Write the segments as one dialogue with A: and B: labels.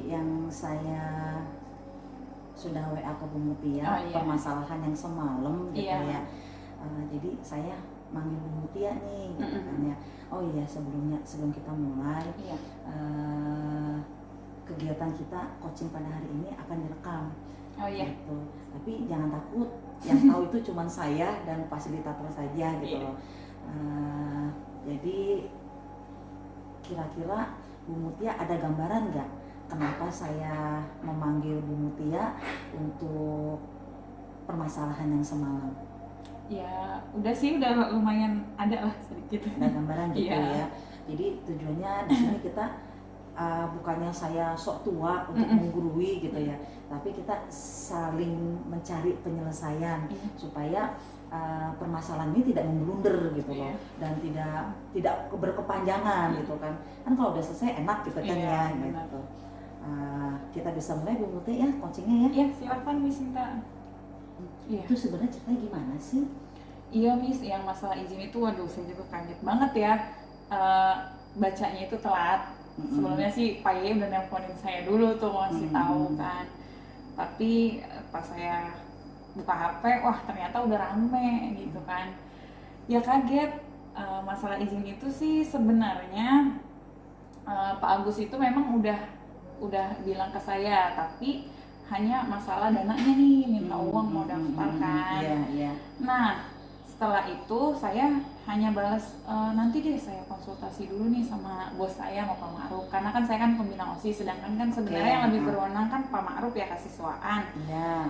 A: yang saya sudah WA ke Bu Mutia,
B: iya.
A: permasalahan yang semalam gitu
B: Iya.
A: ya. Jadi saya manggil Bu Mutia nih gitu kan ya. Oh iya, sebelum kita mulai,
B: Iya.
A: kegiatan kita coaching pada hari ini akan direkam.
B: Oh iya.
A: Gitu. Tapi jangan takut, yang tahu itu cuma saya dan fasilitator saja gitu
B: Iya.
A: loh. Jadi kira-kira Bu Mutia ada gambaran nggak kenapa saya memanggil Bu Mutia untuk permasalahan yang semalam?
B: Ya udah sih, udah lumayan ada lah sedikit.
A: Ada gambaran gitu
B: Iya.
A: ya. Jadi tujuannya di sini kita bukannya saya sok tua untuk menggurui gitu ya, tapi kita saling mencari penyelesaian supaya permasalahan ini tidak memblunder gitu loh, dan tidak berkepanjangan gitu kan. Kan kalau udah selesai enak gitu kan ya gitu. Kita bisa mulai Bu Mutia ya coachingnya ya.
B: Iya, silakan Miss Sinta. Iya.
A: Itu sebenarnya ceritanya gimana sih?
B: Iya Miss, yang masalah izin itu waduh saya juga kaget banget ya. Bacanya itu telat. Sebelumnya sih Pak Ye udah nelponin saya dulu tuh mau ngasih tahu kan. Tapi pas saya buka HP, wah ternyata udah rame gitu kan. Ya kaget. Masalah izin itu sih sebenarnya Pak Agus itu memang udah bilang ke saya, tapi hanya masalah dananya nih, minta uang mau daftar kan.
A: Iya.
B: Nah setelah itu saya hanya balas, nanti deh saya konsultasi dulu nih sama bos saya, sama Pak Ma'ruf, karena kan saya kan pembina OSIS, sedangkan kan sebenarnya yang lebih berwenang kan Pak Ma'ruf ya, kesiswaan.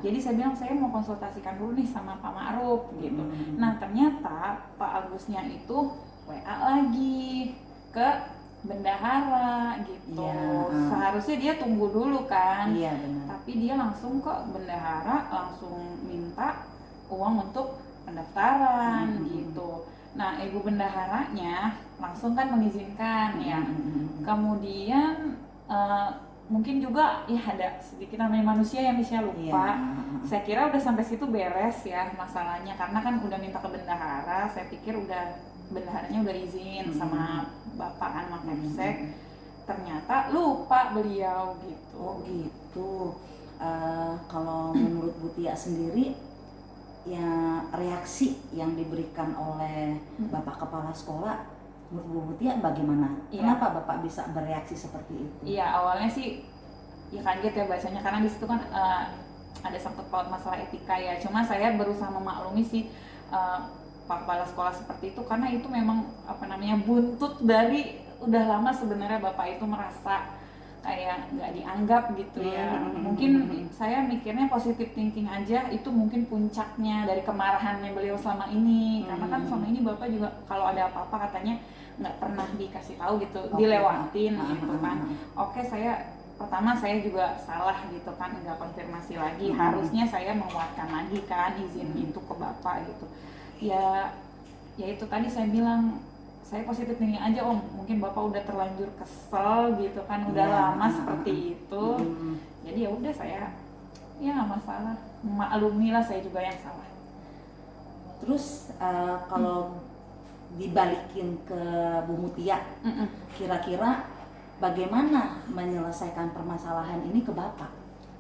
B: Jadi saya bilang saya mau konsultasikan dulu nih sama Pak Ma'ruf gitu. Nah ternyata Pak Agusnya itu WA lagi ke bendahara gitu. Seharusnya dia tunggu dulu kan.
A: Iya benar.
B: Tapi dia langsung ke bendahara, langsung minta uang untuk pendaftaran gitu. Nah ibu bendaharanya langsung kan mengizinkan ya. Kemudian mungkin juga ya ada sedikit namanya manusia yang bisa lupa. Saya kira udah sampai situ beres ya masalahnya, karena kan udah minta ke bendahara. Saya pikir udah bendaharanya udah izin sama bapak kan Mapepsek. Ternyata lupa beliau gitu.
A: Oh gitu. Kalau menurut Bu Tia sendiri, ya reaksi yang diberikan oleh Bapak Kepala Sekolah, menurut Bu Tia bagaimana? Kenapa Bapak bisa bereaksi seperti itu?
B: Iya, awalnya sih ya kaget ya bacanya, karena di situ kan ada sangkut paut masalah etika ya. Cuma saya berusaha memaklumi sih Pak Kepala Sekolah seperti itu, karena itu memang buntut dari udah lama sebenarnya Bapak itu merasa kayak nggak dianggap gitu ya. Mungkin saya mikirnya positive thinking aja, itu mungkin puncaknya dari kemarahannya beliau selama ini. Karena kan selama ini Bapak juga kalau ada apa-apa katanya nggak pernah dikasih tahu gitu, dilewatin gitu kan. Oke, pertama saya juga salah gitu kan, nggak konfirmasi lagi. Harusnya saya menguatkan lagi kan izin itu ke Bapak gitu. Ya itu tadi saya bilang, saya positif thinking aja Om, mungkin Bapak udah terlanjur kesel gitu kan, udah lama seperti itu. Jadi ya udah, saya ya nggak masalah, maklumi lah, saya juga yang salah.
A: Terus kalau dibalikin ke Bu Mutia, kira-kira bagaimana menyelesaikan permasalahan ini ke Bapak?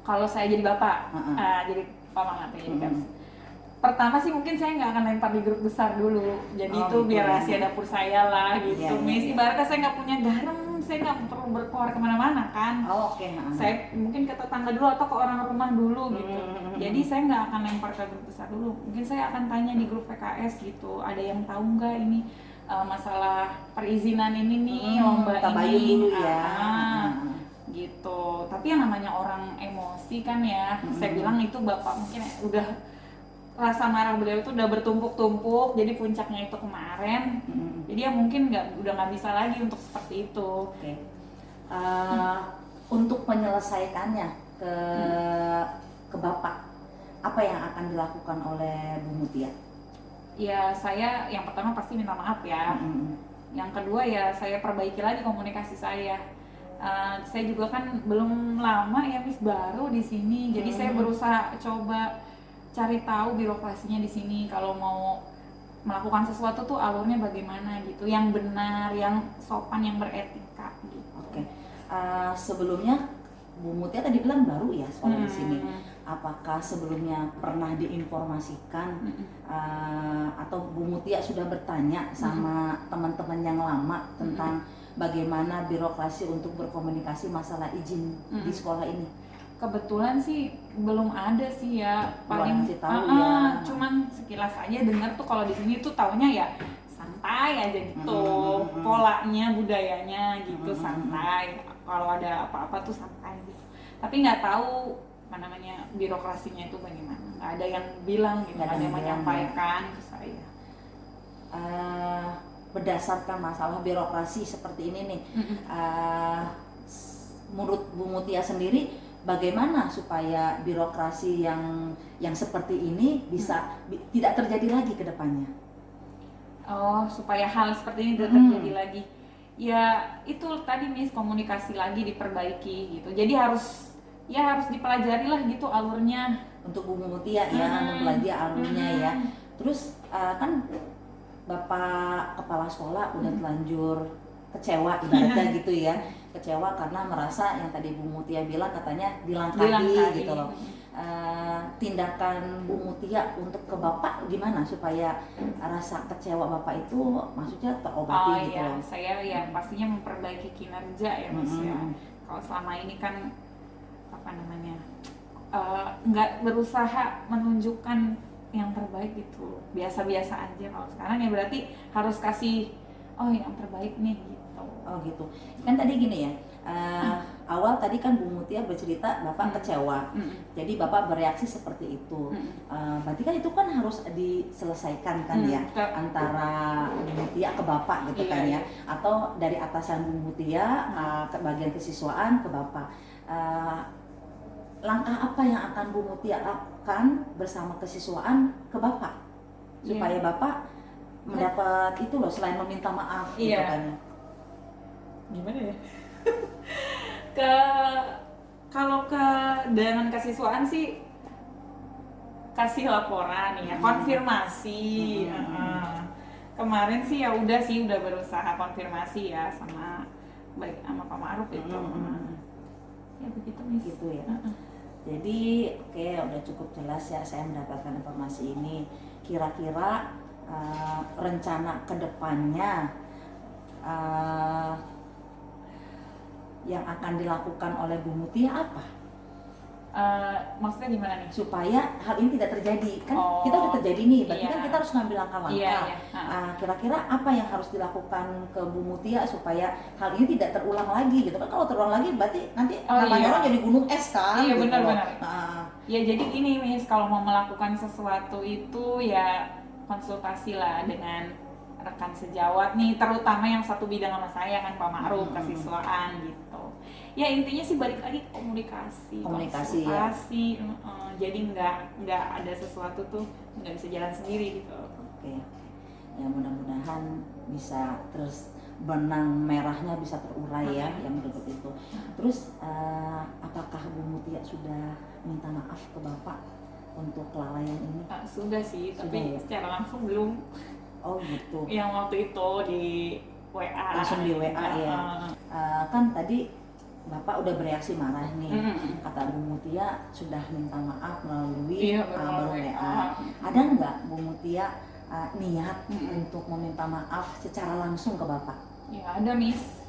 B: Kalau saya jadi Bapak, jadi Pak Mangat ya, pertama sih mungkin saya nggak akan lempar di grup besar dulu, jadi itu biar rahasia dapur saya lah gitu. Miss, ibaratnya saya nggak punya garam, saya nggak perlu berkeluar kemana-mana kan. Saya mungkin ke tetangga dulu atau ke orang rumah dulu gitu. Jadi saya nggak akan lempar ke grup besar dulu, mungkin saya akan tanya di grup PKS gitu, ada yang tahu nggak ini masalah perizinan ini nih, lomba ini
A: dulu ya.
B: Gitu. Tapi yang namanya orang emosi kan ya, saya bilang itu Bapak mungkin udah rasa marah beliau itu udah bertumpuk-tumpuk, jadi puncaknya itu kemarin. Jadi ya mungkin udah nggak bisa lagi untuk seperti itu.
A: Untuk menyelesaikannya ke Bapak, apa yang akan dilakukan oleh Bu Mutia?
B: Ya saya yang pertama pasti minta maaf ya. Yang kedua ya saya perbaiki lagi komunikasi saya. Saya juga kan belum lama ya Miss, baru di sini, jadi saya berusaha coba cari tahu birokrasinya di sini, kalau mau melakukan sesuatu tuh alurnya bagaimana gitu, yang benar, yang sopan, yang beretika gitu.
A: Sebelumnya Bu Mutia tadi bilang baru ya sekolah di sini. Apakah sebelumnya pernah diinformasikan atau Bu Mutia sudah bertanya sama teman-teman yang lama tentang bagaimana birokrasi untuk berkomunikasi masalah izin di sekolah ini?
B: Kebetulan sih belum ada sih ya, paling
A: ngasih tahu ya.
B: Cuman sekilas aja dengar tuh kalau di sini tuh taunya ya santai aja gitu, polanya, budayanya gitu, santai. Kalau ada apa-apa tuh santai gitu. Tapi nggak tahu apa namanya birokrasinya itu bagaimana. Nggak ada yang bilang gitu, nggak ada yang menyampaikan ke saya.
A: Berdasarkan masalah birokrasi seperti ini nih, menurut Bu Mutia sendiri, bagaimana supaya birokrasi yang seperti ini bisa tidak terjadi lagi ke depannya?
B: Oh, supaya hal seperti ini tidak terjadi lagi. Ya, itu tadi Miss, komunikasi lagi diperbaiki gitu. Jadi harus dipelajari lah gitu alurnya.
A: Untuk Bu Mutia ya, mempelajari alurnya ya. Terus kan Bapak Kepala Sekolah udah telanjur kecewa ibaratnya gitu ya, kecewa karena merasa yang tadi Bu Mutia bilang katanya dilangkahi gitu loh. Tindakan Bu Mutia untuk ke Bapak gimana supaya rasa kecewa Bapak itu maksudnya terobati gitu
B: iya.
A: loh?
B: Saya ya pastinya memperbaiki kinerja ya Mas ya. Kalau selama ini kan apa namanya nggak berusaha menunjukkan yang terbaik gitu, biasa-biasa aja. Kalau sekarang ya berarti harus kasih yang terbaik nih gitu.
A: Oh gitu. Kan tadi gini ya, awal tadi kan Bu Mutia bercerita Bapak kecewa, jadi Bapak bereaksi seperti itu. Berarti kan itu kan harus diselesaikan kan ya, antara Bu Mutia ke Bapak gitu kan ya, atau dari atasan Bu Mutia ke bagian kesiswaan ke Bapak. Langkah apa yang akan Bu Mutia lakukan bersama kesiswaan ke Bapak supaya Bapak mendapat itu loh, selain meminta maaf gitu kan?
B: Gimana ya? Kalau dengan kesiswaan sih kasih laporan ya, konfirmasi. Kemarin sih ya udah berusaha konfirmasi ya sama baik sama Pak Ma'ruf itu. Ya begitu Miss.
A: Gitu ya. Jadi udah cukup jelas ya saya mendapatkan informasi ini. Kira-kira rencana kedepannya yang akan dilakukan oleh Bu Mutia apa?
B: Maksudnya gimana nih?
A: Supaya hal ini tidak terjadi, kan kita udah terjadi nih, berarti kan kita harus ngambil langkah-langkah. Kira-kira apa yang harus dilakukan ke Bu Mutia supaya hal ini tidak terulang lagi gitu kan? Kalau terulang lagi berarti nanti namanya orang jadi gunung es kan?
B: Iya
A: gitu.
B: Benar. Ya jadi gini Miss, kalau mau melakukan sesuatu itu ya konsultasi lah dengan rekan sejawat nih, terutama yang satu bidang sama saya kan Pak Ma'ruf, kesiswaan gitu. Ya intinya sih balik lagi komunikasi ya. Jadi nggak ada sesuatu tuh nggak bisa jalan sendiri gitu.
A: Oke. Ya mudah-mudahan bisa terus benang merahnya bisa terurai ya yang berikut itu. Terus apakah Bu Mutia sudah minta maaf ke Bapak untuk kelalaian ini?
B: Sudah sih, tapi secara langsung belum.
A: Oh gitu.
B: Yang waktu itu di WA.
A: Langsung di WA ya. Kan tadi Bapak udah bereaksi marah nih, kata Bu Mutia sudah minta maaf melalui baru WA. Ada nggak Bu Mutia niat untuk meminta maaf secara langsung ke Bapak?
B: Ya ada Miss.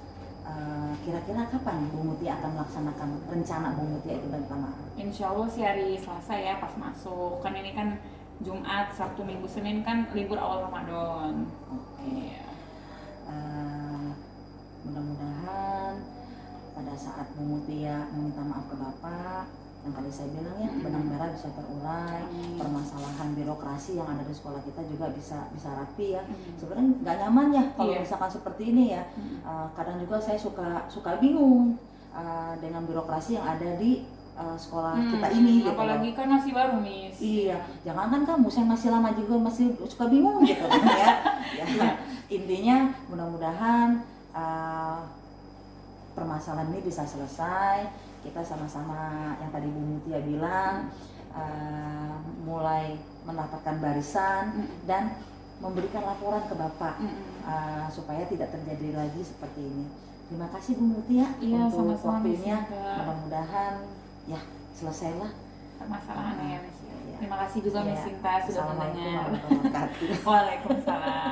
A: Kira-kira kapan Bu Mutia akan melaksanakan rencana Bu Mutia itu minta maaf?
B: Insya Allah sih hari Selasa ya pas masuk, kan ini kan Jumat, Sabtu, Minggu, Senin kan libur awal Ramadan.
A: Oke. Mudah-mudahan pada saat Bu Mutia meminta maaf ke Bapak, yang tadi saya bilang ya, benang merah bisa terurai, permasalahan birokrasi yang ada di sekolah kita juga bisa rapi ya. Sebenarnya nggak nyaman ya kalau misalkan seperti ini ya. Kadang juga saya suka bingung dengan birokrasi yang ada di sekolah kita ini gitu.
B: Apalagi kan masih baru Miss.
A: Iya, jangan kan kamu, saya masih lama juga masih suka bingung gitu kan ya. Intinya mudah-mudahan permasalahan ini bisa selesai. Kita sama-sama yang tadi Bu Mutia bilang mulai mendapatkan barisan dan memberikan laporan ke Bapak supaya tidak terjadi lagi seperti ini. Terima kasih Bu Mutia
B: Iya,
A: untuk
B: sama-sama, Miss
A: waktunya.
B: Sinta.
A: Mudah-mudahan ya selesailah
B: Permasalahannya ya, Miss.
A: Iya.
B: Terima kasih juga Miss
A: Iya.
B: Sinta sudah
A: Assalamualaikum
B: mendengar.
A: warahmatullahi wabarakatuh.
B: Waalaikumsalam.